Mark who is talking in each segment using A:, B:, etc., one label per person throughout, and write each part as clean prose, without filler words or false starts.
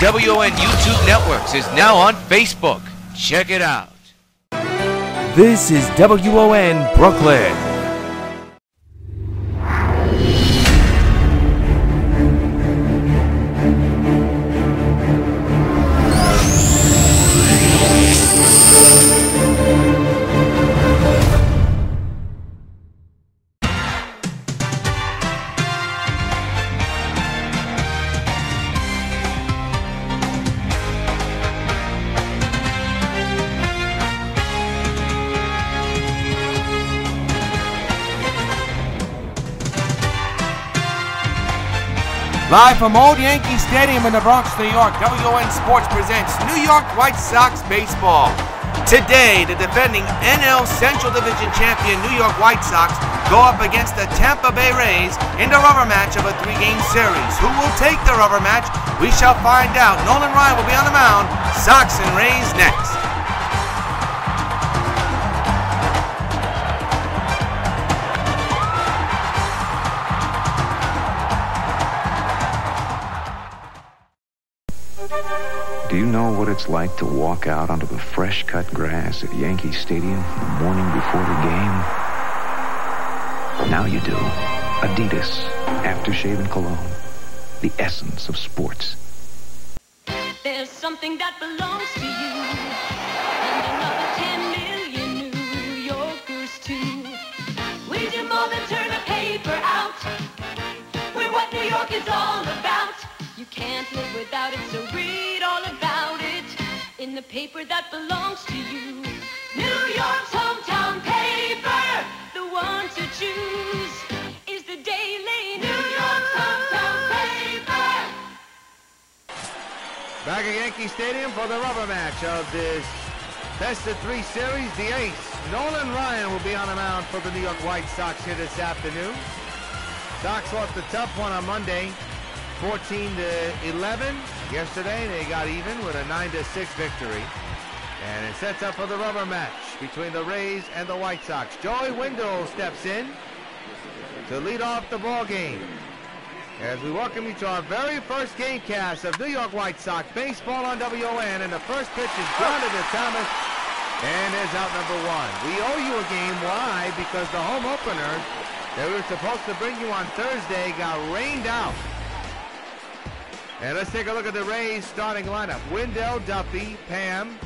A: WON YouTube Networks is now on Facebook. Check it out.
B: This is WON Brooklyn.
C: Live from Old Yankee Stadium in the Bronx, New York, WON Sports presents New York White Sox Baseball. Today, the defending NL Central Division champion New York White Sox go up against the Tampa Bay Rays in the rubber match of a 3-game series. Who will take the rubber match? We shall find out. Nolan Ryan will be on the mound. Sox and Rays next.
D: Do you know what it's like to walk out onto the fresh-cut grass at Yankee Stadium the morning before the game? Now you do. Adidas Aftershave and Cologne. The essence of sports.
E: There's something that belongs to you, and another 10 million New Yorkers too. We do more than turn a paper out. We're what New York is all about. You can't live without it, so read all about it in the paper that belongs to you. New York's hometown paper, the one to choose is the Daily New York's hometown paper.
F: Back at Yankee Stadium for the rubber match of this best-of-3 series. The ace, Nolan Ryan, will be on the mound for the New York White Sox here this afternoon. Sox lost a tough one on Monday, 14-11. Yesterday they got even with a 9-6 victory, and it sets up for the rubber match between the Rays and the White Sox. Joey Wendle steps in to lead off the ball game as we welcome you to our very first game cast of New York White Sox baseball on WON. And the first pitch is grounded to Thomas, and there's out number 1. We owe you a game. Why? Because the home opener that we were supposed to bring you on Thursday got rained out. And let's take a look at the Rays starting lineup. Wendell, Duffy, Pam,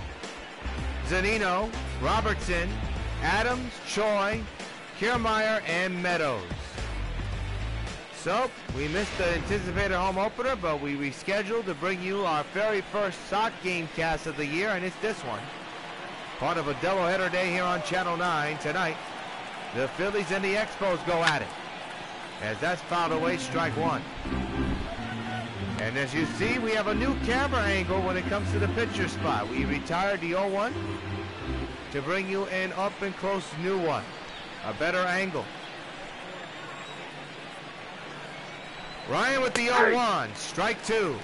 F: Zunino, Robertson, Adams, Choi, Kiermaier, and Meadows. So, we missed the anticipated home opener, but we rescheduled to bring you our very first Sox game cast of the year, and it's this one. Part of a doubleheader day here on Channel 9 tonight. The Phillies and the Expos go at it, as that's fouled away, strike 1. And as you see, we have a new camera angle when it comes to the pitcher spot. We retired the 0-1 to bring you an up-and-close new one. A better angle. Ryan with the 0-1, strike 2.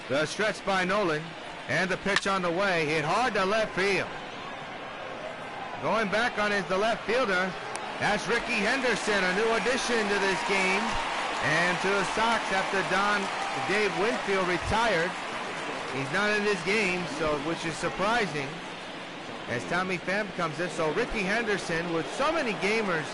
F: The stretch by Nolan. And the pitch on the way, hit hard to left field. Going back on is the left fielder. That's Rickey Henderson, a new addition to this game and to the Sox after Dave Winfield retired. He's not in this game, which is surprising as Tommy Pham comes in. So Rickey Henderson, with so many gamers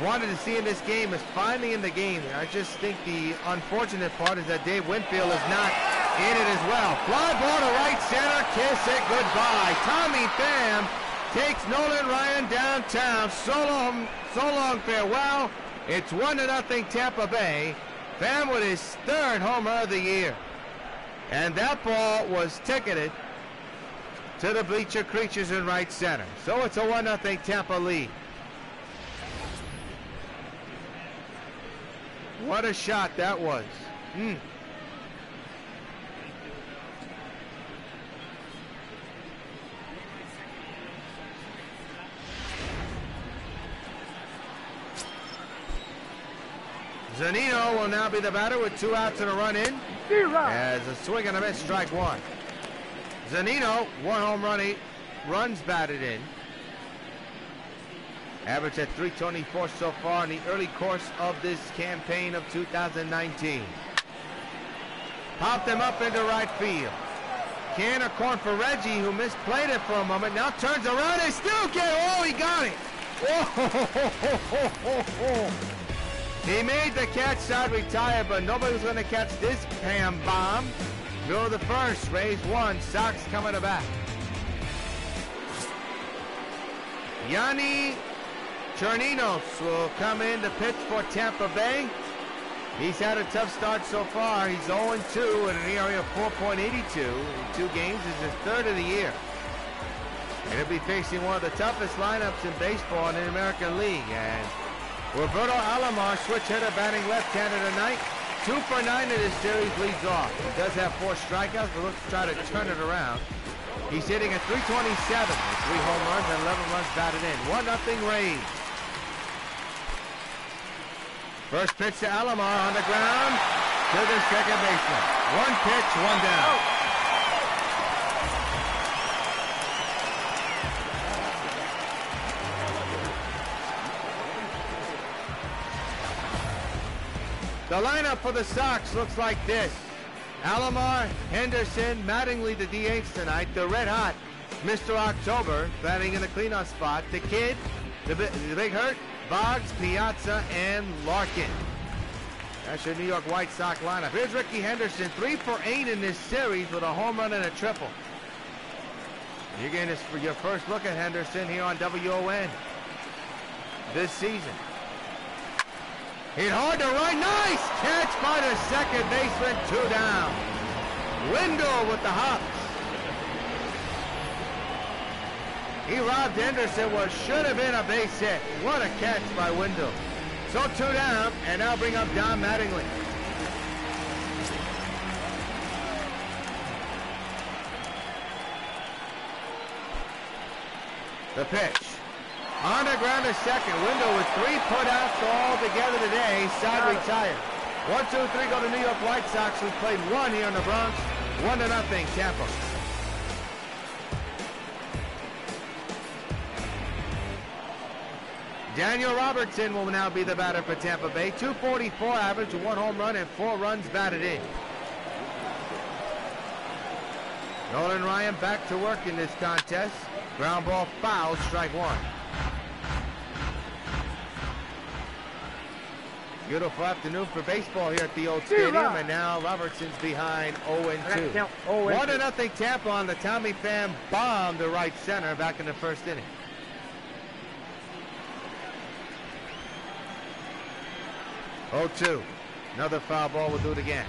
F: wanted to see in this game, is finally in the game. I just think the unfortunate part is that Dave Winfield is not in it as well. Fly ball to right center, kiss it goodbye. Tommy Pham takes Nolan Ryan downtown. So long farewell. It's 1-0 Tampa Bay. Pham with his 3rd homer of the year. And that ball was ticketed to the bleacher creatures in right center. So it's a 1-0 Tampa lead. What a shot that was. Zunino will now be the batter with 2 outs and a run in. As a swing and a miss, strike 1. Zunino, 1 home run, runs batted in. Average at .324 so far in the early course of this campaign of 2019. Popped him up into right field. Can of corn for Reggie, who misplayed it for a moment. Now turns around and still get. Oh, he got it. Oh, he made the catch, side retired, but nobody was going to catch this Pam bomb. Go to the first. Rays 1. Sox coming to bat. Yanni Chirinos will come in to pitch for Tampa Bay. He's had a tough start so far. He's 0-2 at an ERA of 4.82 in 2 games. This is his 3rd of the year. And he'll be facing one of the toughest lineups in baseball in the American League. And Roberto Alomar, switch hitter, batting left-handed tonight. 2 for 9 in this series, leads off. He does have 4 strikeouts, but let's try to turn it around. He's hitting at .327 with 3 home runs and 11 runs batted in. 1-0 Rays. First pitch to Alomar on the ground to the second baseman. 1 pitch, 1 down. The lineup for the Sox looks like this. Alomar, Henderson, Mattingly the DH tonight. The red hot Mr. October batting in the cleanup spot. The kid, the big hurt, Boggs, Piazza, and Larkin. That's your New York White Sox lineup. Here's Rickey Henderson, 3 for 8 in this series with a home run and a triple. You're getting this for your first look at Henderson here on WON this season. Hit hard to right, nice catch by the second baseman, 2 down. Wendle with the hops. He robbed Henderson what should have been a base hit. What a catch by Wendle. So 2 down, and now bring up Don Mattingly. The pitch. On the ground to second. Wendle with 3 putouts all together today. Side retired. 1, 2, 3 go to New York White Sox, who played 1 here in the Bronx. 1-0 Tampa. Daniel Robertson will now be the batter for Tampa Bay. .244 average, 1 home run and 4 runs batted in. Nolan Ryan back to work in this contest. Ground ball foul, strike 1. Beautiful afternoon for baseball here at the old stadium, and now Robertson's behind 0-2. 1-0 Tampa on the Tommy Pham bomb to right center back in the first inning. Oh, 2. Another foul ball will do it again.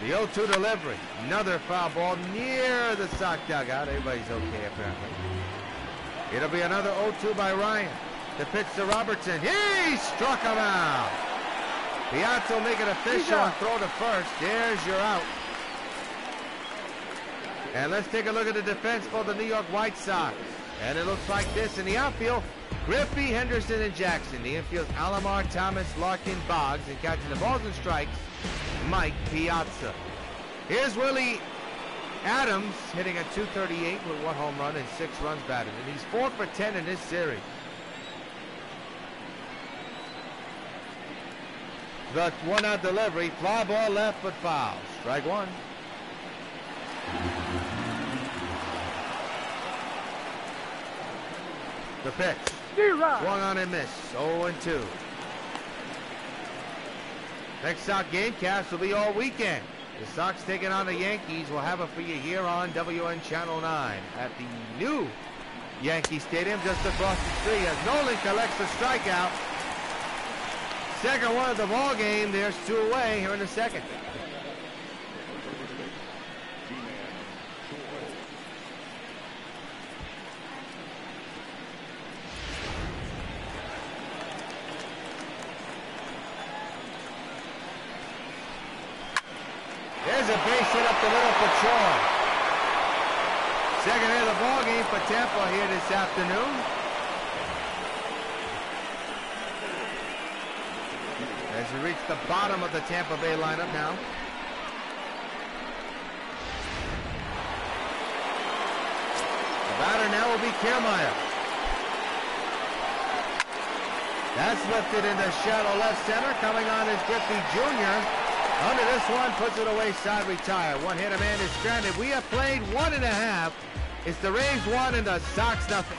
F: The 0-2 delivery. Another foul ball near the Sox dugout. Everybody's okay apparently. It'll be another 0-2 by Ryan. The pitch to Robertson. He struck him out. Piazza will make it official and throw to first. There's your out. And let's take a look at the defense for the New York White Sox. And it looks like this in the outfield. Griffey, Henderson, and Jackson. The infield, Alomar, Thomas, Larkin, Boggs. And catching the balls and strikes, Mike Piazza. Here's Willie Adams hitting at .238 with 1 home run and 6 runs batted. And he's 4 for 10 in this series. The 1-out delivery. Fly ball left, but foul. Strike 1. The pitch. Swung on and missed. 0-2. Next Sox gamecast will be all weekend. The Sox taking on the Yankees. We'll have it for you here on WN Channel 9 at the new Yankee Stadium just across the street as Nolan collects the strikeout. Second one of the ball game. There's 2 away here in the second. There's a base hit up the middle for Troy. Second hit of the ball game for Tampa here this afternoon. As we reach the bottom of the Tampa Bay lineup now. Batter now will be Kiermaier. That's lifted into shallow left center. Coming on is Griffey Jr. Under this one, puts it away, side retire. One hitter man is stranded. We have played 1.5. It's the Rays 1 and the Sox nothing.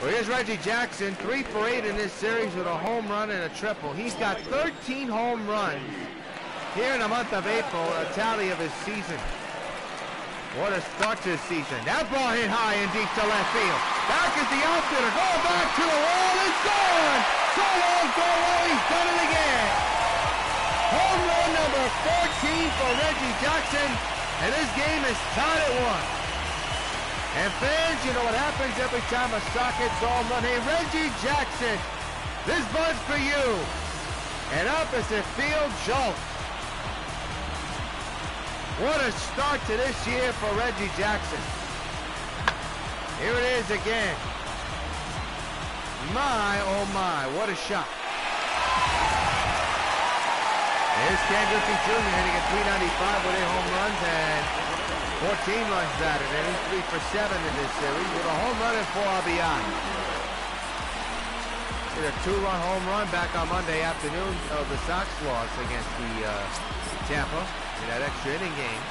F: Well, here's Reggie Jackson, 3 for 8 in this series with a home run and a triple. He's got 13 home runs here in the month of April, a tally of his season. What a start to the season. That ball hit high and deep to left field. Back is the outfielder, going back to the wall, it's gone! So long, so low, he's done it again! Home run number 14 for Reggie Jackson, and this game is tied at 1. And fans, you know what happens every time a Sox hits home run. Hey, Reggie Jackson, this one's for you. An opposite field jolt. What a start to this year for Reggie Jackson. Here it is again. My, oh my, what a shot. Here's Ken Griffey Jr. hitting at .395 with 8 home runs and 14 runs batted, and he's 3 for 7 in this series with a home run and 4 RBI. Hit a 2-run home run back on Monday afternoon of the Sox loss against the Tampa in that extra inning game.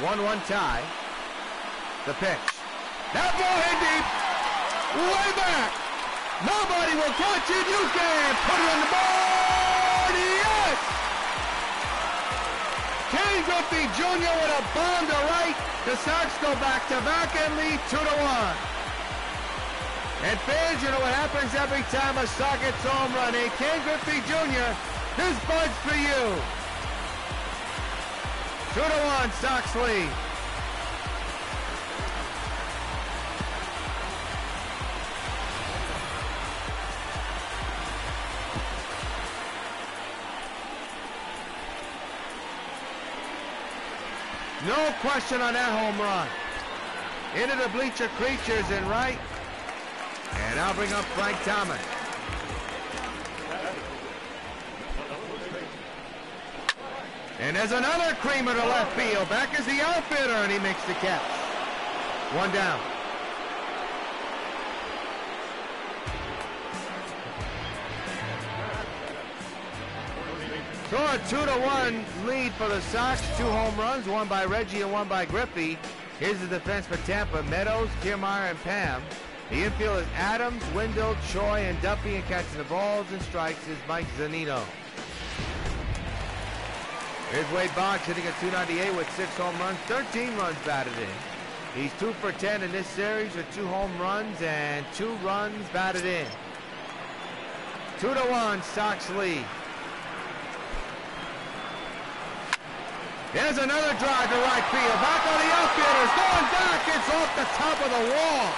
F: 1-1 tie. The pitch. That ball hit deep. Way back. Nobody will catch it. You can put it on the board. Yes! Ken Griffey Jr. with a bomb to right. The Sox go back-to-back and lead 2-1. And fans, you know what happens every time a Sox gets home run. Hey, Ken Griffey Jr., this bud's for you. 2-1, Sox lead. No question on that home run. Into the bleacher creatures in right. And I'll bring up Frank Thomas. And there's another creamer to left field. Back is the outfielder, and he makes the catch. 1 down. So a 2-1 lead for the Sox. 2 home runs, 1 by Reggie and 1 by Griffey. Here's the defense for Tampa. Meadows, Kiermaier, and Pam. The infield is Adams, Wendle, Choi, and Duffy, and catching the balls and strikes is Mike Zunino. Here's Wade Boggs hitting at .298 with 6 home runs, 13 runs batted in. He's 2 for 10 in this series with 2 home runs and 2 runs batted in. 2-1, Sox lead. There's another drive to right field. Back on the outfielders. Going back. It's off the top of the wall.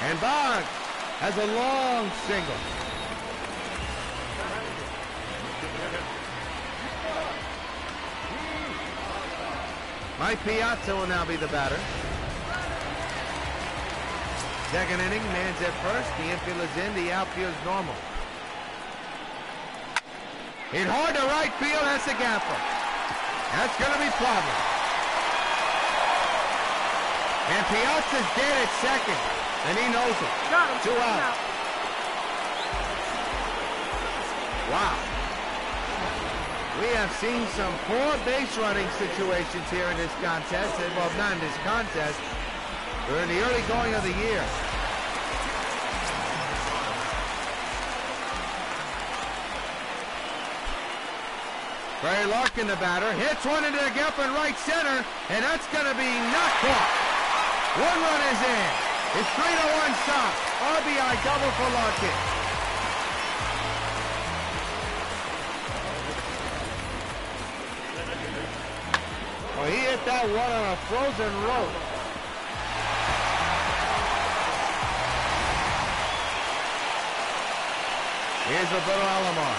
F: And Boggs has a long single. Mike Piazza will now be the batter. Second inning, man's at first. The infield is in. The outfield is normal. Hit hard to right field. That's a gapper. That's going to be a problem. And Piazza's dead at second. And he knows it. 2 out. Wow. We have seen some poor base running situations here in this contest. Well, not in this contest. We're in the early going of the year. Barry Larkin, the batter, hits one into the gap in right center, and that's going to be not caught. 1 run is in. It's 3-1 Sox. RBI double for Larkin. Well, he hit that one on a frozen rope. Here's Roberto Alomar.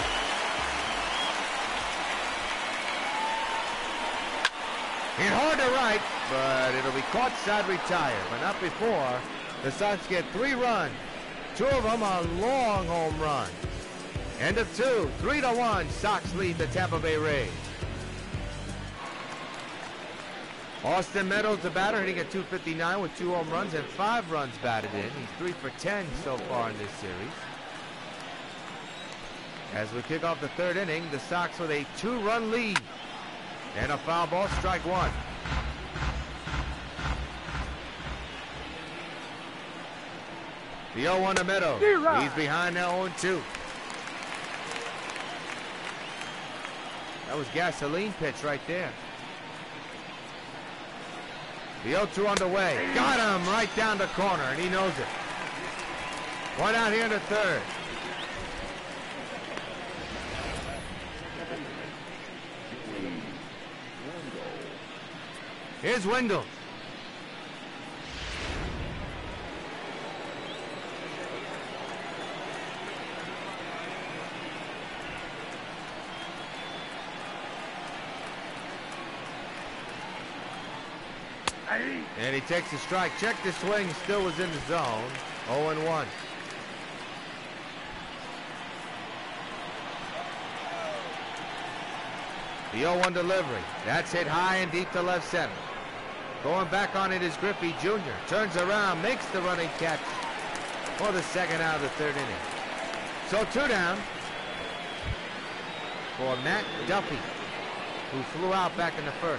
F: Hit hard to right, but it'll be caught side retired, but not before. The Sox get 3 runs. 2 of them are long home runs. End of 2, 3-1, Sox lead the Tampa Bay Rays. Austin Meadows, the batter, hitting at .259 with 2 home runs and 5 runs batted in. He's 3 for 10 so far in this series. As we kick off the 3rd inning, the Sox with a 2-run lead. And a foul ball, strike 1. The 0-1 to Meadows. He's behind now 0-2. That was gasoline pitch right there. The 0-2 underway. Got him right down the corner, and he knows it. One out here in the 3rd. Here's Wendle. And he takes a strike. Check the swing, still was in the zone. 0-1. The 0-1 delivery. That's hit high and deep to left center. Going back on it is GRIFFEY Jr. Turns around, makes the running catch for the 2nd out of the 3rd inning. So 2 down for Matt Duffy, who flew out back in the 1st.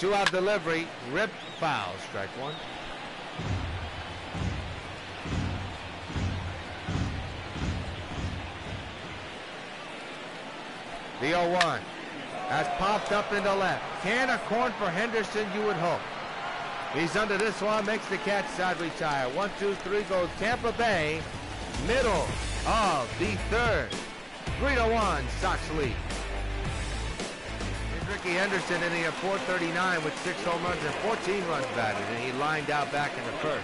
F: Two-out delivery, rip foul, strike 1. The 0-1 has popped up into left. Can of corn for Henderson, you would hope. He's under this one, makes the catch, side retire. 1-2-3 goes Tampa Bay, middle of the 3rd. 3-1, Sox lead. Rickey Henderson in the 439 with 6 home runs and 14 runs batted, and he lined out back in the 1st.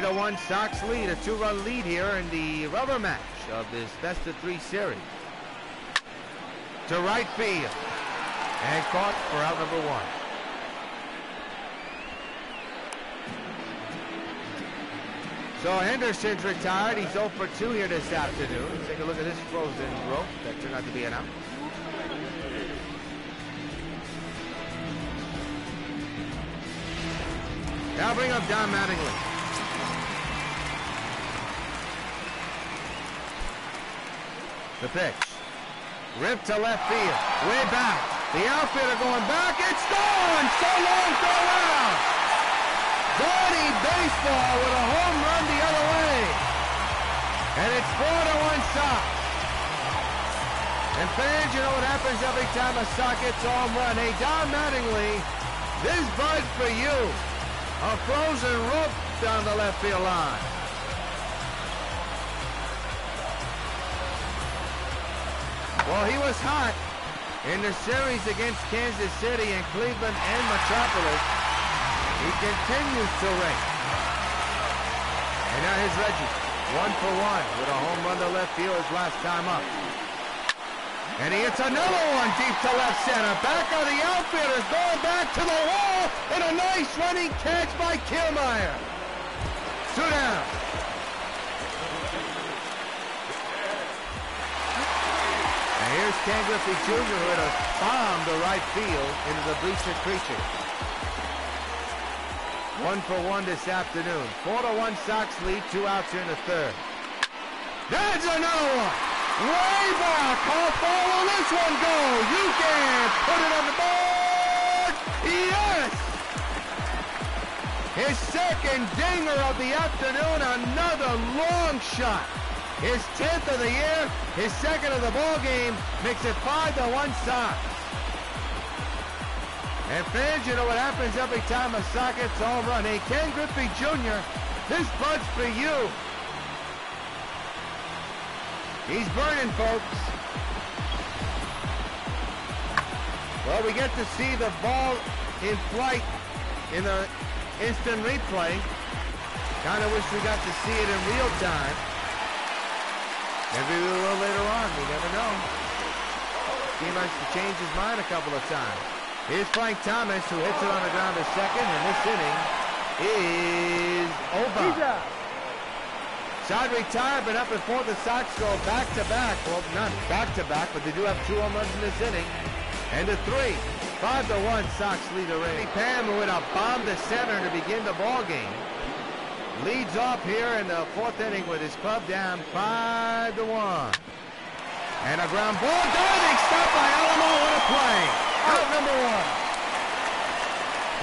F: 3-1 Sox lead, a 2-run lead here in the rubber match of this best-of-3 series. To right field, and caught for out number 1. So Henderson's retired. He's 0 for 2 here this afternoon. Let's take a look at this frozen rope. That turned out to be an out. Now bring up Don Mattingly. The pitch. Ripped to left field. Way back. The outfielder going back. It's gone! So long, so out! Dirty baseball with a home run the other way. And it's 4-1 Sox. And fans, you know what happens every time a Sox gets a home run. Hey, Don Mattingly, this bud's for you. A frozen rope down the left field line. Well, he was hot in the series against Kansas City and Cleveland and Metropolis. He continues to ring. And now here's Reggie, 1 for 1 with a home run to left field his last time up. And he hits another one deep to left center. Back on the outfielders, going back to the wall, and a nice running catch by Kiermaier. 2 down. And here's Ken Griffey Jr. who hit a bomb to right field into the bleacher creature. 1 for 1 this afternoon. 4-1 Sox lead, 2 outs here in the 3rd. There's another one. Way back. How far will this one go? You can put it on the board. Yes. His 2nd dinger of the afternoon. Another long shot. His 10th of the year. His 2nd of the ball game. Makes it 5-1 Sox. And fans, you know what happens every time a Sox gets a home run. Hey, Ken Griffey Jr., this bud's for you. He's burning, folks. Well, we get to see the ball in flight in the instant replay. Kind of wish we got to see it in real time. Maybe a little later on, we never know. He might change his mind a couple of times. Here's Frank Thomas, who hits it on the ground to 2nd, and this inning is over. Side retirement up before the Sox go back-to-back. Well, not back-to-back, but they do have 2 home runs in this inning. And a 3. 5-1 Sox lead the Rays. Pam with a bomb to center to begin the ball game. Leads off here in the 4th inning with his club down 5-1. And a ground ball diving stop by Alamo. What a play. Out number 1.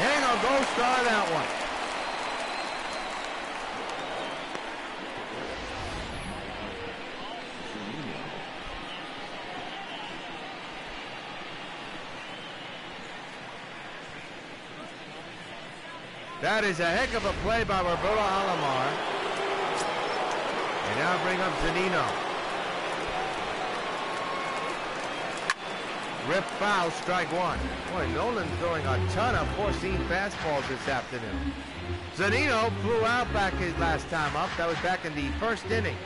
F: Hang a goal star that one. That is a heck of a play by Roberto Alomar. And now bring up Zunino. Rip foul, strike 1. Boy, Nolan's throwing a ton of four-seam fastballs this afternoon. Zunino flew out back his last time up. That was back in the 1st inning.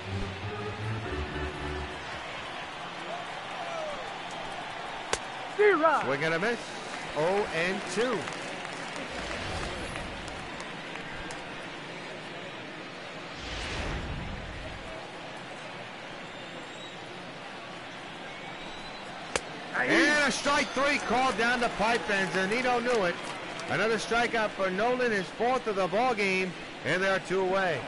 F: We're gonna miss. 0-2. And a strike 3 called down the pipe, and Zunino knew it. Another strikeout for Nolan, his 4th of the ball game, and they're 2 away.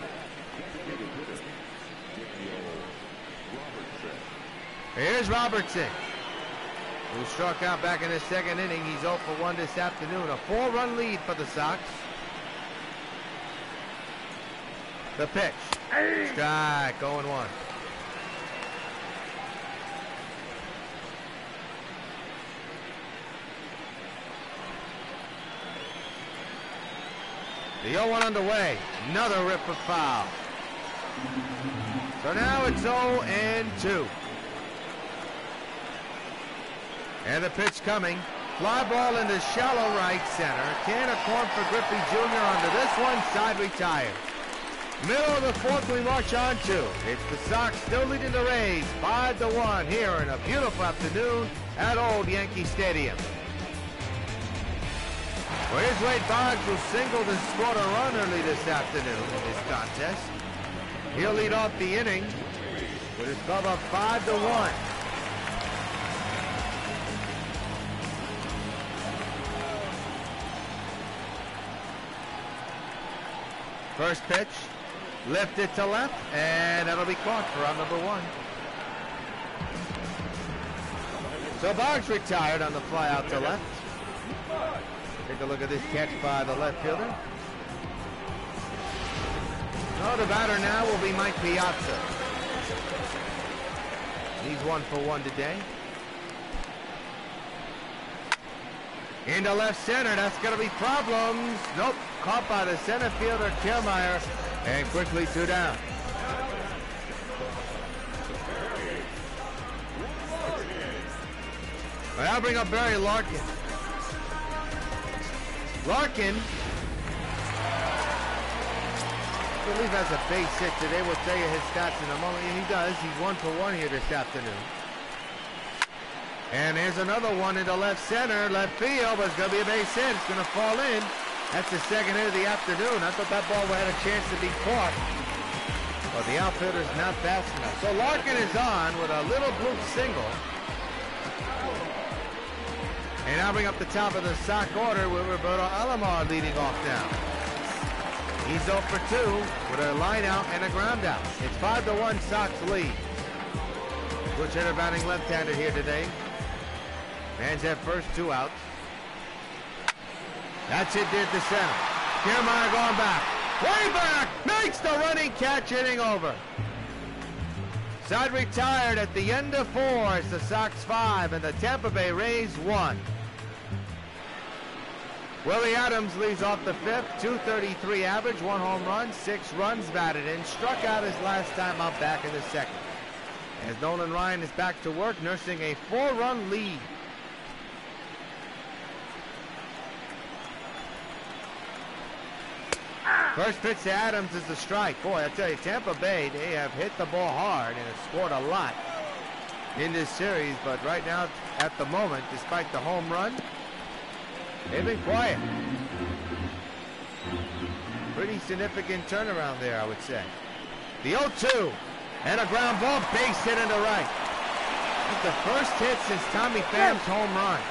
F: Here's Robertson, who struck out back in the 2nd inning. He's 0 for 1 this afternoon. A 4-run lead for the Sox. The pitch. Strike, 0-1. The 0-1 underway. Another rip for foul. So now it's 0-2. And the pitch coming. Fly ball into shallow right center. Can of corn for Griffey Jr. under this one. Side retired. Middle of the 4th we march on to. It's the Sox still leading the Rays 5-1 here in a beautiful afternoon at Old Yankee Stadium. Well, here's Wade Boggs, who singled and scored a run early this afternoon in this contest. He'll lead off the inning with his club up 5-1. First pitch, lifted to left, and that'll be caught for round number 1. So Boggs retired on the fly out to left. Take a look at this catch by the left fielder. Oh, the batter now will be Mike Piazza. He's 1 for 1 today. Into left center, that's going to be problems. Nope, caught by the center fielder, Kiermaier, and quickly 2 down. Well, I'll bring up Barry Larkin. Larkin, I believe, has a base hit today. We'll tell you his stats in a moment. He does. He's 1 for 1 here this afternoon. And here's another one into left center, left field, but it's going to be a base hit. It's going to fall in. That's the 2nd hit of the afternoon. I thought that ball had a chance to be caught, but the outfielder's not fast enough. So Larkin is on with a little bloop single. And I'll bring up the top of the Sox order with Roberto Alomar leading off now. He's 0 for 2 with a line out and a ground out. It's 5-1 Sox lead. Switch hitter batting left-handed here today. Man's at first, 2 outs. That's it, did to center. Kiermaier going back. Way back! Makes the running catch, hitting over. Side retired at the end of 4. It's the Sox 5 and the Tampa Bay Rays 1. Willie Adams leads off the 5th, 233 average, 1 home run, 6 runs batted in, struck out his last time up back in the 2nd. As Nolan Ryan is back to work, nursing a 4-run lead. First pitch to Adams is the strike. Boy, I tell you, Tampa Bay, they have hit the ball hard and have scored a lot in this series, but right now, at the moment, despite the home run, they've been quiet. Pretty significant turnaround there, I would say. The 0-2. And a ground ball, base hit into right. That's the first hit since Tommy Pham's home run.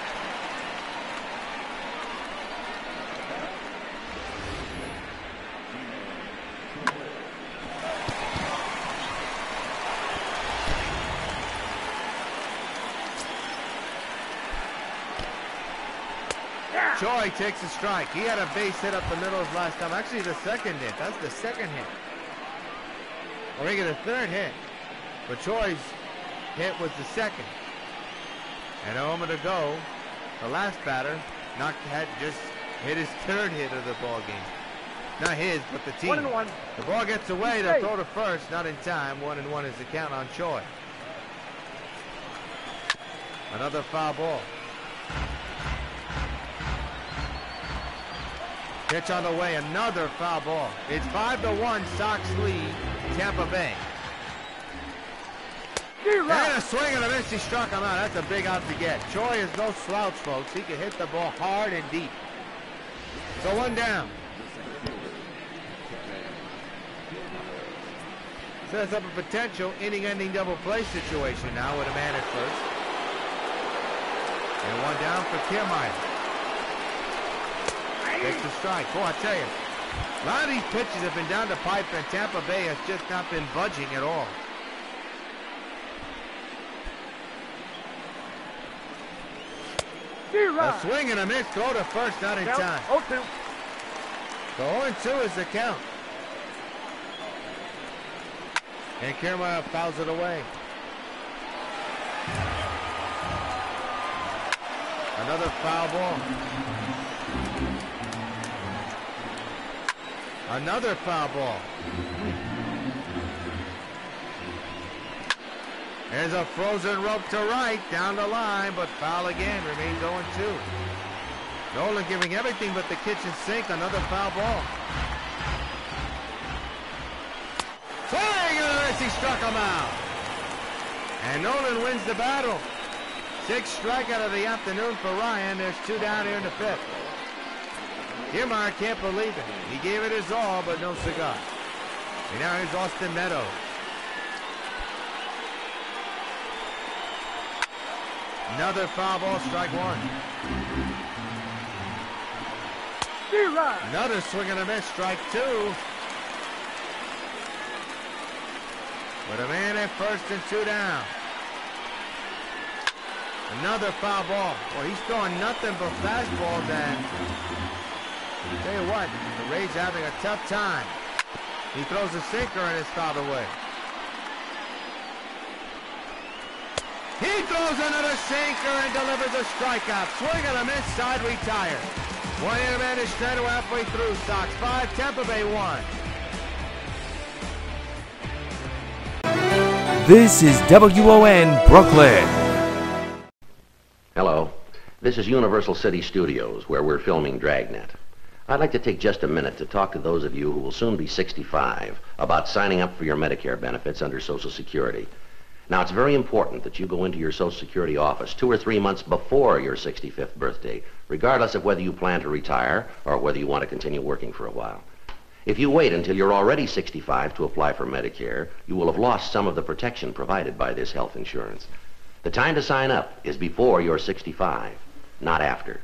F: Choi takes a strike. He had a base hit up the middle his last time. Actually, the second hit. That's the second hit. Or he got a third hit. But Choi's hit was the second. And a moment ago, the last batter had just hit his third hit of the ball game. Not his, but the team.
G: 1-1.
F: The ball gets away. They'll throw to first. Not in time. 1-1 is the count on Choi. Another foul ball. Pitch on the way, another foul ball. It's 5-1, Sox lead, Tampa Bay. And a swing and a miss, he struck him out. That's a big out to get. Choi is no slouch, folks. He can hit the ball hard and deep. So one down. Sets up a potential inning-ending double play situation now with a man at first. And one down for Kiermaier. Takes the strike. Boy, I tell you, a lot of these pitches have been down the pipe, and Tampa Bay has just not been budging at all. A swing and a miss. Throw to first, not in time.
G: 0-2.
F: So 0-2 is the count. And Kiermaier fouls it away. Another foul ball. Another foul ball. There's a frozen rope to right, down the line, but foul again, remains 0-2. Nolan giving everything but the kitchen sink, another foul ball. Swing and a miss, he struck him out. And Nolan wins the battle. 6th strikeout of the afternoon for Ryan. There's 2 down here in the 5th. Kiermaier can't believe it. He gave it his all, but no cigar. And now here's Austin Meadows. Another foul ball, strike 1. Another swing and a miss, strike 2. With a man at first and 2 down. Another foul ball. Well, he's throwing nothing but fastballs, and tell you what, the Rays having a tough time. He throws a sinker and it's fouled away. He throws another sinker and delivers a strikeout. Swing and a miss, side retired. 1 inning man is straight halfway through. Sox 5, Tampa Bay 1.
B: This is WON Brooklyn.
H: Hello, this is Universal City Studios, where we're filming Dragnet. I'd like to take just a minute to talk to those of you who will soon be 65 about signing up for your Medicare benefits under Social Security. Now, it's very important that you go into your Social Security office 2 or 3 months before your 65th birthday, regardless of whether you plan to retire or whether you want to continue working for a while. If you wait until you're already 65 to apply for Medicare, you will have lost some of the protection provided by this health insurance. The time to sign up is before you're 65, not after.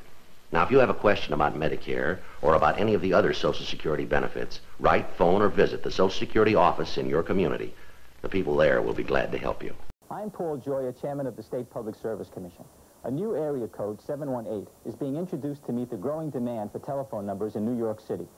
H: Now, if you have a question about Medicare or about any of the other Social Security benefits, write, phone, or visit the Social Security office in your community. The people there will be glad to help you.
I: I'm Paul Joya, chairman of the State Public Service Commission. A new area code, 718, is being introduced to meet the growing demand for telephone numbers in New York City.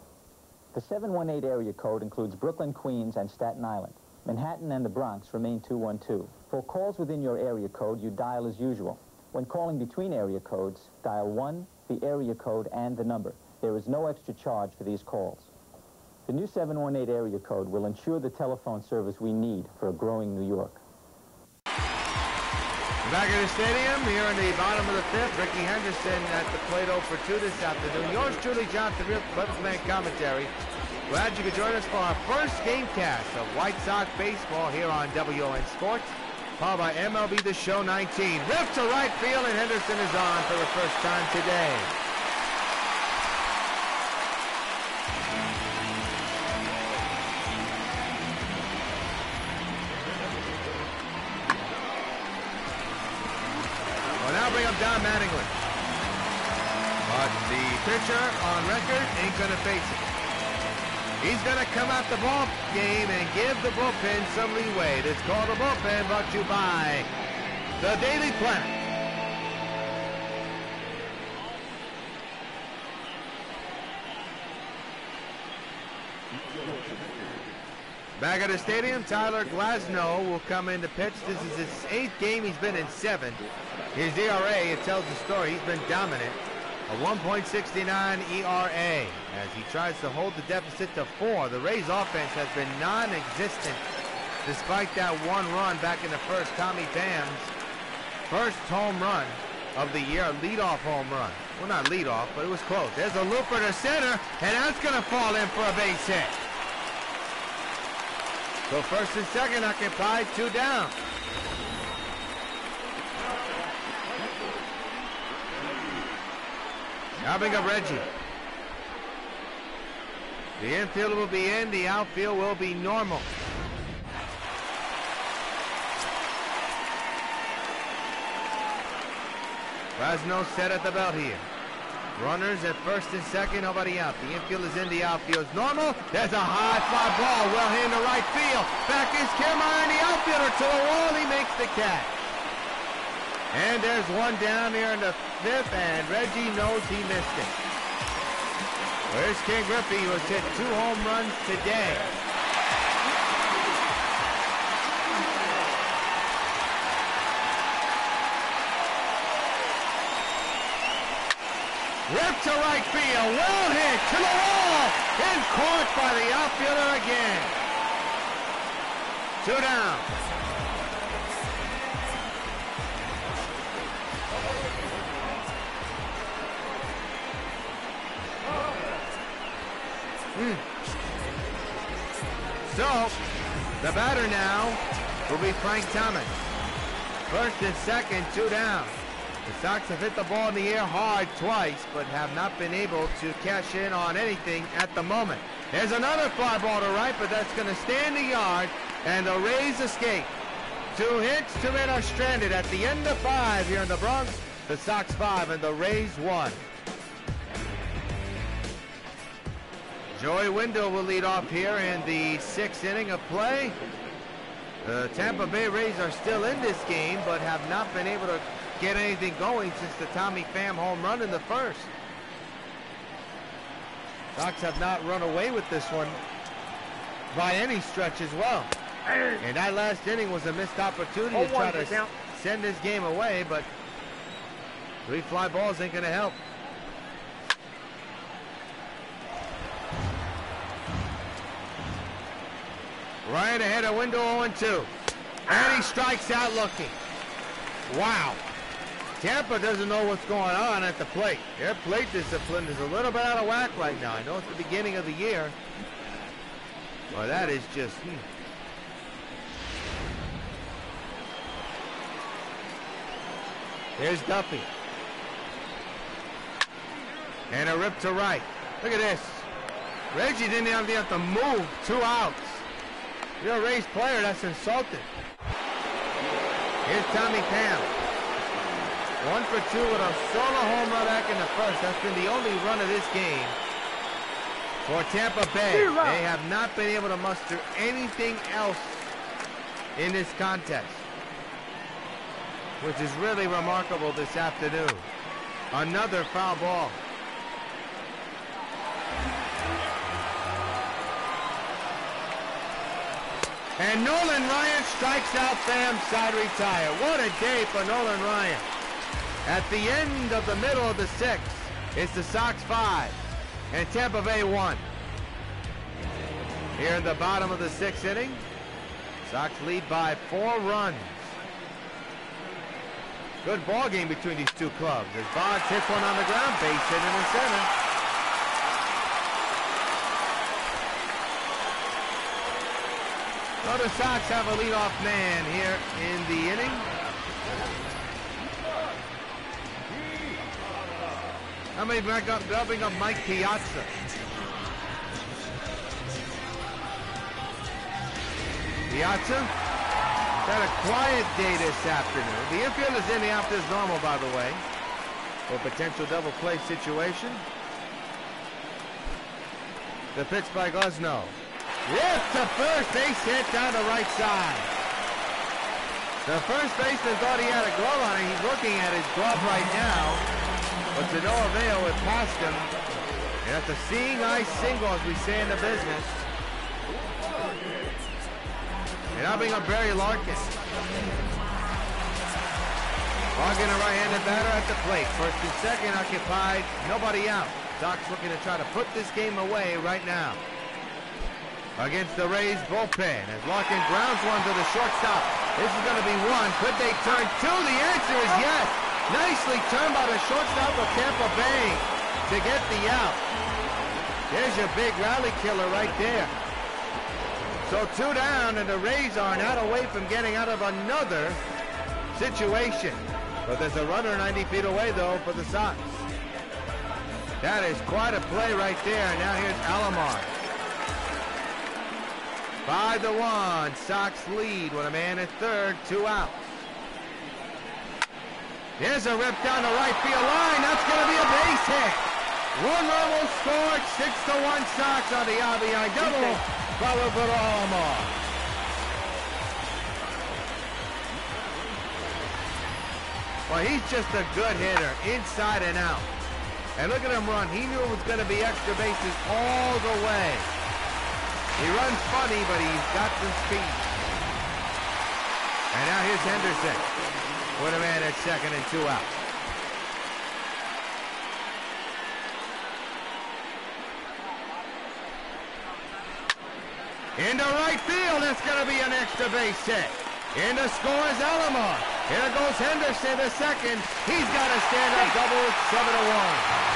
I: The 718 area code includes Brooklyn, Queens, and Staten Island. Manhattan and the Bronx remain 212. For calls within your area code, you dial as usual. When calling between area codes, dial 1, the area code, and the number. There is no extra charge for these calls. The new 718 area code will ensure the telephone service we need for a growing New York.
F: Back at the stadium, here in the bottom of the 5th, Rickey Henderson at the plate 0 for 2 this afternoon. Yours truly, Jonathan Real, Plymouth commentary. Glad you could join us for our first gamecast of White Sox baseball here on WON Sports, followed by MLB The Show 19. Ripped to right field, and Henderson is on for the first time today. Don Mattingly. But the pitcher on record ain't going to face it. He's going to come out the ball game and give the bullpen some leeway. It's called the bullpen, brought to you by the Daily Planet. Back at the stadium, Tyler Glasnow will come in to pitch. This is his 8th game. He's been in 7. His ERA, it tells the story. He's been dominant. A 1.69 ERA as he tries to hold the deficit to 4. The Rays offense has been non-existent despite that 1 run back in the first. Tommy Pham's first home run of the year, a leadoff home run. Well, not leadoff, but it was close. There's a looper to center, and that's going to fall in for a base hit. So first and second occupied, 2 down. Now bring up Reggie. The infield will be in, the outfield will be normal. Glasnow set at the belt here. Runners at first and second, nobody out. The infield is in, the outfield is normal. There's a high fly ball, well hit to right field. Back is Kiermaier, the outfielder to the wall, he makes the catch. And there's one down here in the 5th, and Reggie knows he missed it. Where's King Griffey, who has hit 2 home runs today. Ripped to right field, well hit to the wall, and caught by the outfielder again. 2 down. So, the batter now will be Frank Thomas. First and second, 2 down. The Sox have hit the ball in the air hard twice, but have not been able to cash in on anything at the moment. There's another fly ball to right, but that's going to stay in the yard, and the Rays escape. 2 hits, 2 men are stranded at the end of 5 here in the Bronx. The Sox 5 and the Rays 1. Joey Wendell will lead off here in the 6th inning of play. The Tampa Bay Rays are still in this game, but have not been able to get anything going since the Tommy Pham home run in the first. Sox have not run away with this one by any stretch as well. And that last inning was a missed opportunity to try to send this game away, but 3 fly balls ain't going to help. Right ahead of Wendell, 0-2. And he strikes out looking. Wow. Tampa doesn't know what's going on at the plate. Their plate discipline is a little bit out of whack right now. I know it's the beginning of the year. Well, that is just... Here's Duffy. And a rip to right. Look at this. Reggie didn't even have to move. 2 outs. You're a Rays player, that's insulting. Here's Tommy Pham. 1 for 2 with a solo home run back in the first. That's been the only run of this game for Tampa Bay. They have not been able to muster anything else in this contest, which is really remarkable this afternoon. Another foul ball. And Nolan Ryan strikes out Pham, side retire. What a day for Nolan Ryan. At the end of the middle of the 6th, it's the Sox 5 and Tampa Bay 1. Here in the bottom of the 6th inning, Sox lead by 4 runs. Good ball game between these 2 clubs as Bonds hits one on the ground, base hit in the center. So the Sox have a leadoff man here in the inning. How many back up, dubbing up Mike Piazza? Piazza had a quiet day this afternoon. The infield is in, the outfield is normal, by the way. for a potential double play situation. The pitch by Gosno. Yes, to first, base hit down the right side. The first baseman thought he had a glove on it. He's looking at his glove right now, but to no avail, it passed him. And that's a seeing eye single, as we say in the business. And now bring up Barry Larkin. Larkin, a right-handed batter at the plate. First and second occupied, nobody out. Sox looking to try to put this game away right now. Against the Rays bullpen as Larkin grounds one to the shortstop. This is going to be one. Could they turn two? The answer is yes. Nicely turned by the shortstop of Tampa Bay to get the out. There's your big rally killer right there. So 2 down, and the Rays are not away from getting out of another situation. But there's a runner 90 feet away, though, for the Sox. That is quite a play right there. Now here's Alomar. 5-1. Sox lead with a man at third, 2 outs. There's a rip down the right field line. That's going to be a base hit. 1 run will score. 6-1 Sox on the RBI double. Followed by Alomar. Well, he's just a good hitter, inside and out. And look at him run. He knew it was going to be extra bases all the way. He runs funny, but he's got some speed. And now here's Henderson with a man at second and 2 outs. Into right field, that's going to be an extra base hit. In to score is Alomar. Here goes Henderson to second. He's got a stand-up double, 7-1.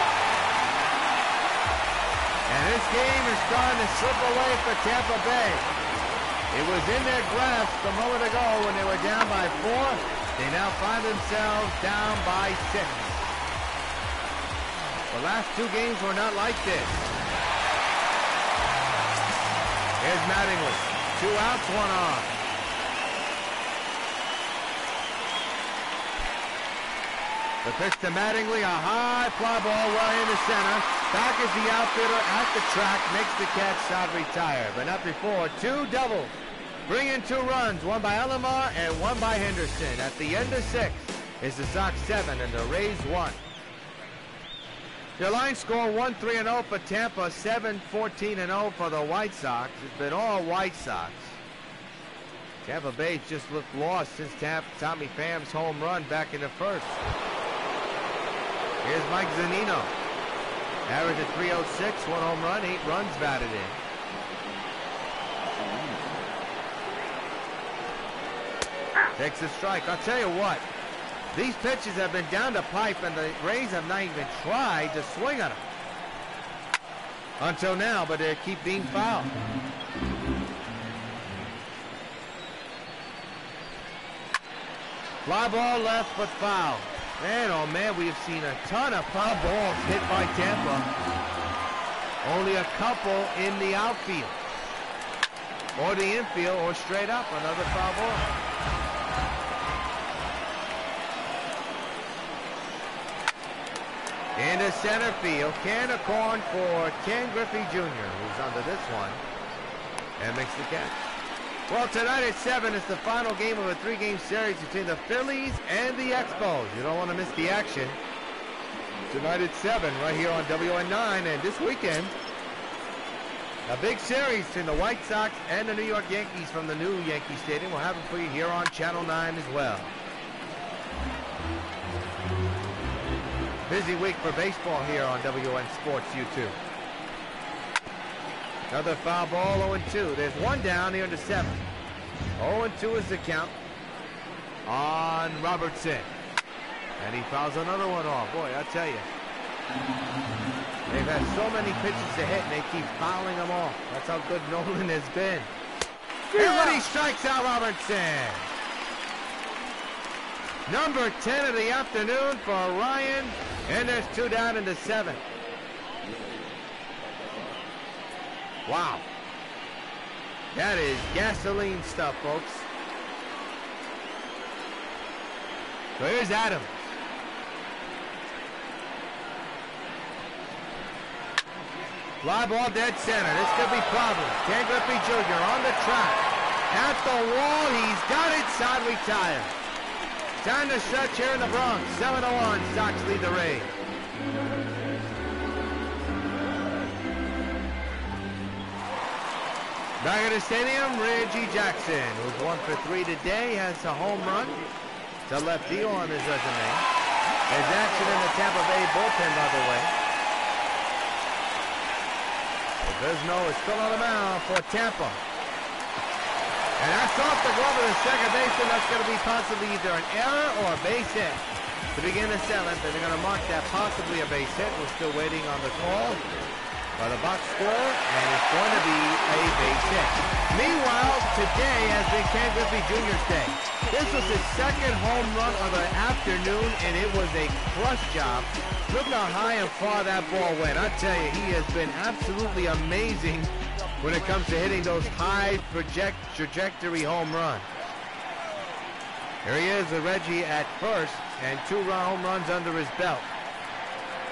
F: And this game is starting to slip away for Tampa Bay. It was in their grasp a moment ago when they were down by 4. They now find themselves down by 6. The last 2 games were not like this. Here's Mattingly. 2 outs, 1 on. The pitch to Mattingly, a high fly ball right in the center. Back is the outfielder at the track, makes the catch, side retire. But not before, 2 doubles. Bring in 2 runs, 1 by Alomar and 1 by Henderson. At the end of 6 is the Sox 7 and the Rays 1. Your line score 1-3-0 for Tampa, 7-14-0 for the White Sox. It's been all White Sox. Tampa Bay just looked lost since Tommy Pham's home run back in the first. Here's Mike Zunino. Average of 306, 1 home run, 8 runs batted in. Takes a strike. I'll tell you what, these pitches have been down the pipe and the Rays have not even tried to swing at them. Until now, but they keep being fouled. Fly ball left, but foul. Man, oh man, we have seen a ton of foul balls hit by Tampa. Only a couple in the outfield. Or the infield, or straight up, another foul ball. Into center field, can of corn for Ken Griffey Jr., who's under this one, and makes the catch. Well, tonight at 7 is the final game of a 3-game series between the Phillies and the Expos. You don't want to miss the action. Tonight at 7, right here on WON 9, and this weekend, a big series between the White Sox and the New York Yankees from the new Yankee Stadium. We'll have it for you here on Channel 9 as well. Busy week for baseball here on WON Sports YouTube. Another foul ball, 0-2. There's 1 down here in the 7th. 0-2 is the count on Robertson. And he fouls another one off. Boy, I tell you. They've had so many pitches to hit, and they keep fouling them off. That's how good Nolan has been. And when he strikes out Robertson. Number 10 of the afternoon for Ryan. And there's 2 down in the 7th. Wow. That is gasoline stuff, folks. So here's Adams. Fly ball dead center. This could be problems. Ken Griffey Jr. on the track. At the wall. He's got it. Side retire. Time to stretch here in the Bronx. 7-1. Sox lead the Rays. Back at the stadium, Reggie Jackson, who's 1 for 3 today, has a home run. It's a left deal on his resume. There's action in the Tampa Bay bullpen, by the way. Vezno is still on the mound for Tampa. And that's off the glove of the second baseman. That's going to be possibly either an error or a base hit. To begin the 7th, they're going to mark that possibly a base hit. We're still waiting on the call by the box score, and it's going to be a base hit. Meanwhile, today has been Ken Griffey Jr.'s day. This was his second home run of the afternoon, and it was a clutch job. Look how high and far that ball went. I tell you, he has been absolutely amazing when it comes to hitting those high trajectory home runs. Here he is with Reggie at first, and 2 home runs under his belt.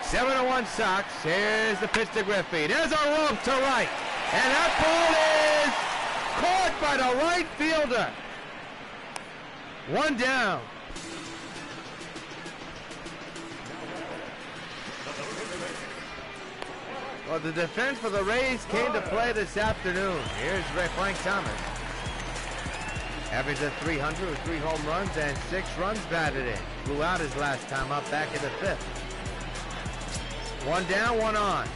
F: 7-1 Sox. Here's the pitch to Griffey. There's a rope to right. And that ball is caught by the right fielder. 1 down. Well, the defense for the Rays came to play this afternoon. Here's Frank Thomas. Averaged at 300 with 3 home runs and 6 runs batted in. Blew out his last time up back in the 5th. 1 down, 1 on.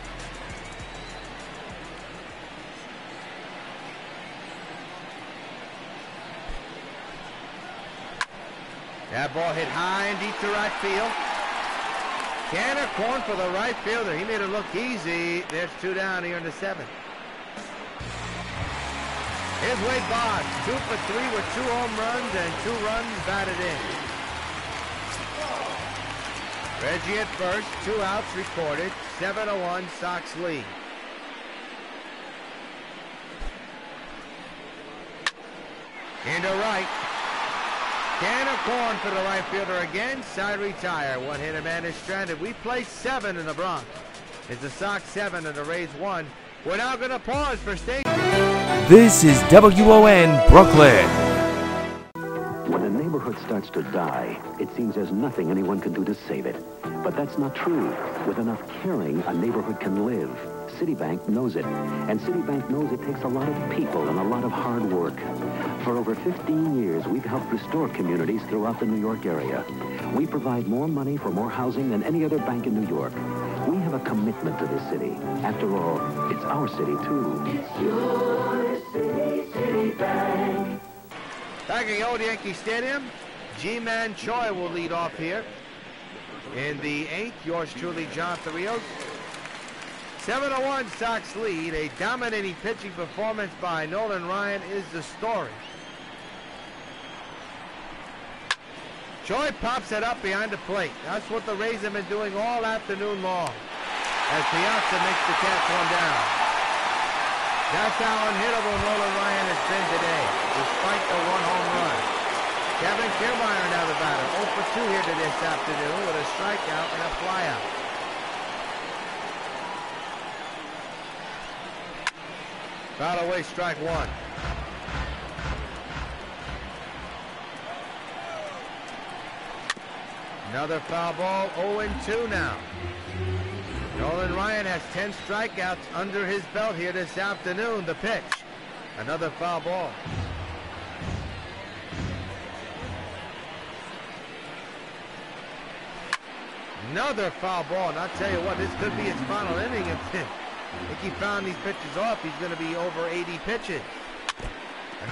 F: That ball hit high and deep to right field. Can of corn for the right fielder. He made it look easy. There's 2 down here in the 7th. Here's Wade Boggs, 2 for 3 with 2 home runs and 2 runs batted in. Reggie at first, 2 outs recorded, 7-1 Sox lead. Into right. Can of corn for the right fielder again. Side retire. 1-hitter man is stranded. We play 7 in the Bronx. It's the Sox 7 and the Rays 1. We're now going to pause for stage.
B: This is WON Brooklyn.
G: When a neighborhood starts to die, it seems there's nothing anyone can do to save it. But that's not true. With enough caring, a neighborhood can live. Citibank knows it. And Citibank knows it takes a lot of people and a lot of hard work. For over 15 years, we've helped restore communities throughout the New York area. We provide more money for more housing than any other bank in New York. We have a commitment to this city. After all, it's our city, too. It's your city, Citibank.
F: Back at the Old Yankee Stadium, G-Man Choi will lead off here. In the 8th, yours truly, Jonathan Rios. 7-1 Sox lead. A dominating pitching performance by Nolan Ryan is the story. Choi pops it up behind the plate. That's what the Rays have been doing all afternoon long. As Piazza makes the catch 1 down. That's how unhittable Nolan Ryan has been today, despite the 1 home run. Kevin Kiermaier now the batter. 0 for 2 here this afternoon with a strikeout and a flyout. Foul away, strike 1. Another foul ball, 0-2 now. Nolan Ryan has 10 strikeouts under his belt here this afternoon. The pitch. Another foul ball. Another foul ball. And I'll tell you what, this could be his final inning. If he found these pitches off, he's going to be over 80 pitches.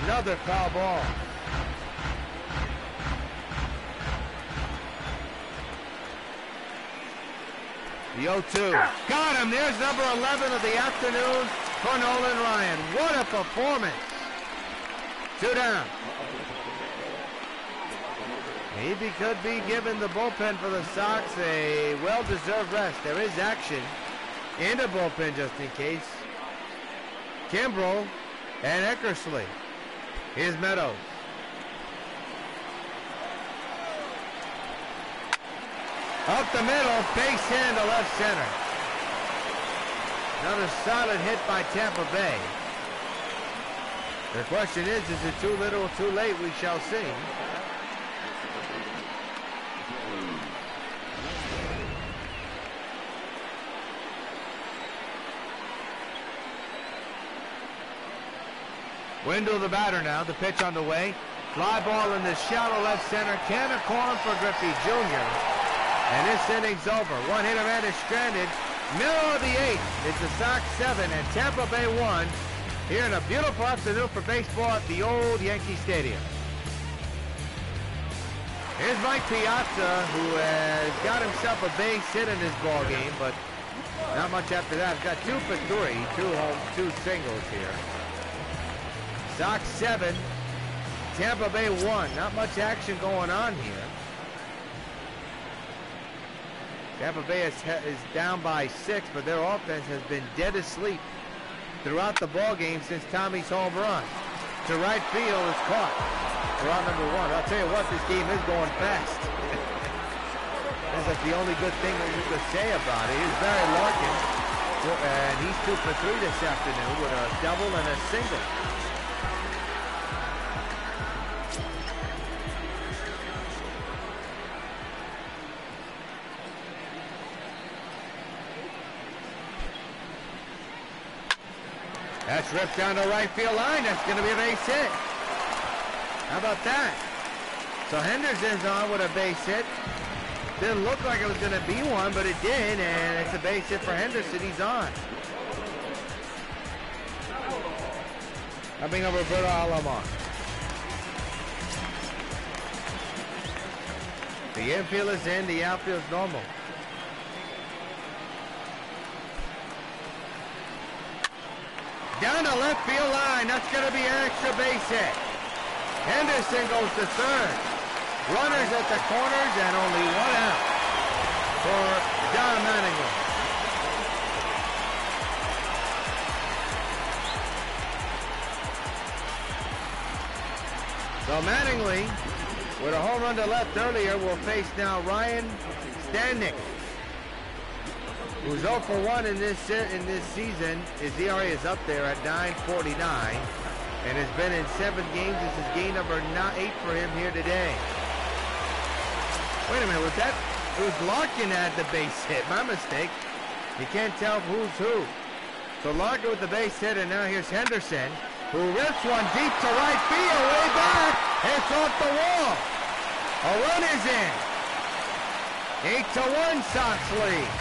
F: Another foul ball. The 0-2. Got him. There's number 11 of the afternoon for Nolan Ryan. What a performance. 2 down. Maybe could be giving the bullpen for the Sox a well-deserved rest. There is action in the bullpen just in case. Kimbrel and Eckersley. Here's Meadows. Up the middle, base hit to left center. Another solid hit by Tampa Bay. The question is it too little or too late? We shall see. Wendell the batter now. The pitch on the way. Fly ball in the shallow left center. Can of corn for Griffey Jr. And this inning's over. One hitter man is stranded. Middle of the 8th. It's the Sox 7 and Tampa Bay 1 here in a beautiful afternoon for baseball at the Old Yankee Stadium. Here's Mike Piazza, who has got himself a base hit in this ball game, but not much after that. He's got 2 for 3, 2 home, 2 singles here. Sox 7, Tampa Bay 1. Not much action going on here. Tampa Bay is down by 6, but their offense has been dead asleep throughout the ball game since Tommy's home run. To right field is caught. They're out number 1. I'll tell you what, this game is going fast. This is the only good thing that you could say about it. Here's Barry Larkin, and he's 2 for 3 this afternoon with a double and a single. That's ripped down the right field line. That's going to be a base hit. How about that? So Henderson's on with a base hit. Didn't look like it was going to be one, but it did, and it's a base hit for Henderson. He's on. Coming up, Roberto Alomar. The infield is in, the outfield is normal. Down the left field line, that's going to be an extra base hit. Henderson goes to third. Runners at the corners and only 1 out for Don Mattingly. So Mattingly, with a home run to left earlier, will face now Ryan Stanek, who's 0 for 1 in this season. His ERA is up there at 9.49 and has been in 7 games. This is game number 8 for him here today. Wait a minute, it was Larkin at the base hit. My mistake. You can't tell who's who. So Larkin with the base hit, and now here's Henderson, who rips one deep to right field, way back. It's off the wall. A run is in. 8-1 Sox lead.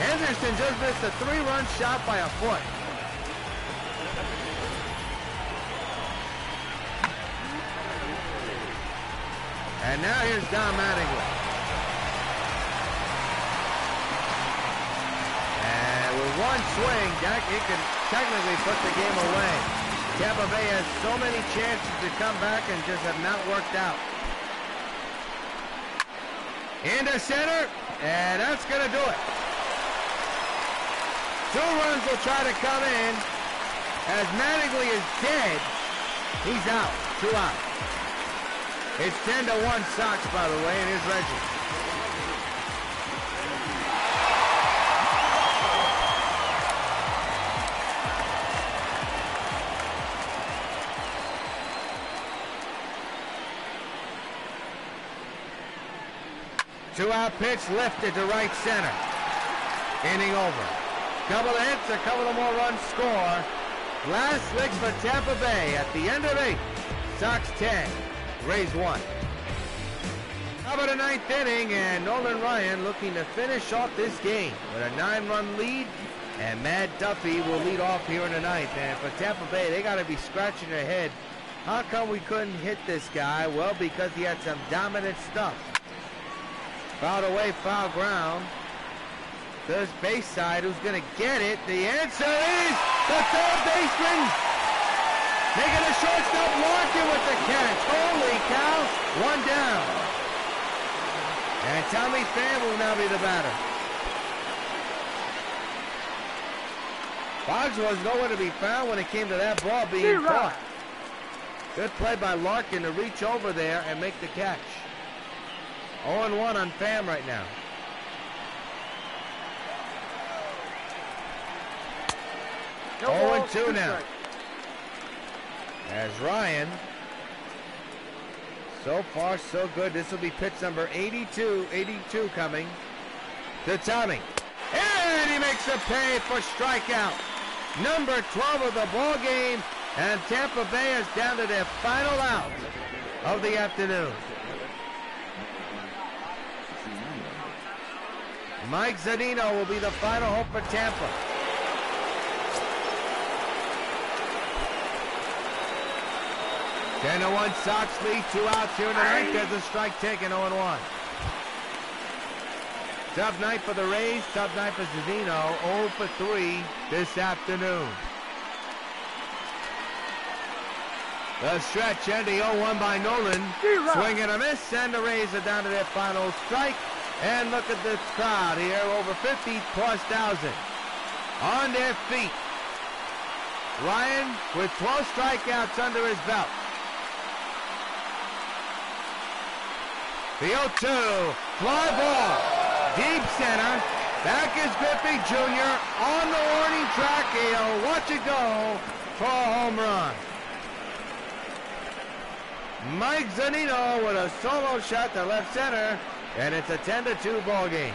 F: Henderson just missed a 3-run shot by a foot. And now here's Don Mattingly. And with one swing, he can technically put the game away. Tampa Bay has so many chances to come back and just have not worked out. Into center, and that's going to do it. 2 runs will try to come in. As Mattingly is dead, he's out. 2 out. It's 10-1 Sox, by the way, and here's Reggie. Two-out pitch lifted to right center. Inning over. Couple of hits, a couple of more runs score. Last licks for Tampa Bay at the end of 8. Sox 10, Rays 1. How about a 9th inning, and Nolan Ryan looking to finish off this game with a 9-run lead, and Mad Duffy will lead off here in the 9th. And for Tampa Bay, they got to be scratching their head. How come we couldn't hit this guy? Well, because he had some dominant stuff. Fouled away, foul ground. There's base side, who's going to get it? The answer is the third baseman. Making a shortstop, Larkin with the catch. Holy cow, 1 down. And Tommy Pham will now be the batter. Boggs was nowhere to be found when it came to that ball being caught. Good play by Larkin to reach over there and make the catch. 0-1 on Pham right now. 0-2 now. As Ryan, so far so good. This will be pitch number 82 coming to Tommy. And he makes a pay for strikeout. Number 12 of the ball game, and Tampa Bay is down to their final out of the afternoon. Mike Zunino will be the final hope for Tampa. Ten to 1 Sox lead, 2 outs here in the ninth. There's a strike taken, 0-1. Tough night for the Rays, tough night for Zunino, 0 for 3 this afternoon. The stretch ending 0-1 by Nolan. Swing and a miss, and the Rays are down to their final strike. And look at the crowd here, over 50,000+ on their feet. Ryan with 12 strikeouts under his belt. The 0-2, fly ball, deep center. Back is Griffey Jr. on the warning track. He'll watch it go for a home run. Mike Zunino with a solo shot to left center, and it's a 10-2 ball game.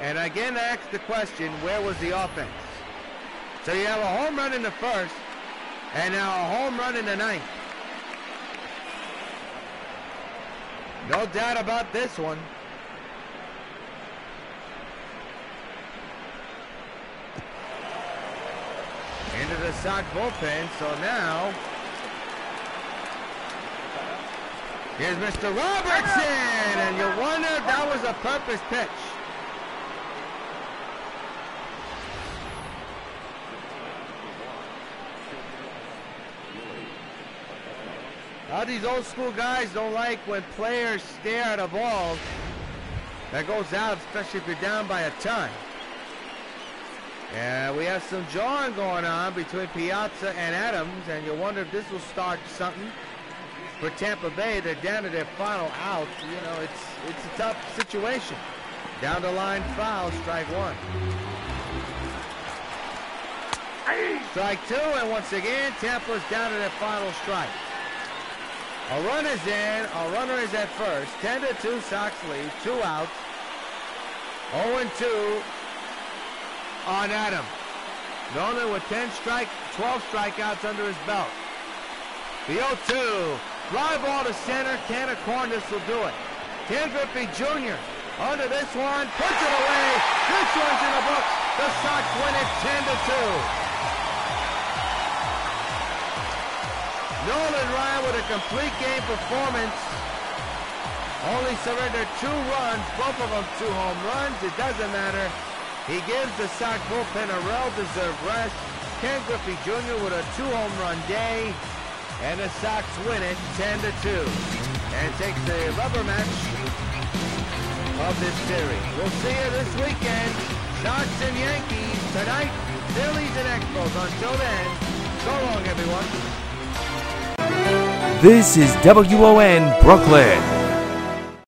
F: And again, I ask the question, where was the offense? So you have a home run in the first, and now a home run in the ninth. No doubt about this one. Into the Sox bullpen, so now here's Mr. Robertson, and you wonder if that was a purpose pitch. How these old school guys don't like when players stare at a ball that goes out, especially if you're down by a ton. Yeah, we have some jawing going on between Piazza and Adams, and you wonder if this will start something for Tampa Bay. They're down to their final out. You know, it's a tough situation. Down the line foul, strike one. Strike two, and once again, Tampa's down to their final strike. A run is in, a runner is at first. 10-2 Sox lead, 2 outs. 0-2 on Adams. Nolan with 12 strikeouts under his belt. The 0-2, fly ball to center. Tanner Cornish will do it. Ken Griffey Jr. under this one, puts it away. This one's in the books. The Sox win it 10-2. Nolan Ryan with a complete game performance. Only surrendered 2 runs, both of them 2 home runs. It doesn't matter. He gives the Sox bullpen a well-deserved rest. Ken Griffey Jr. with a 2 home run day. And the Sox win it 10-2. And takes the rubber match of this series. We'll see you this weekend. Sox and Yankees tonight. Phillies and Expos. Until then, so long everyone.
B: This is WON Brooklyn.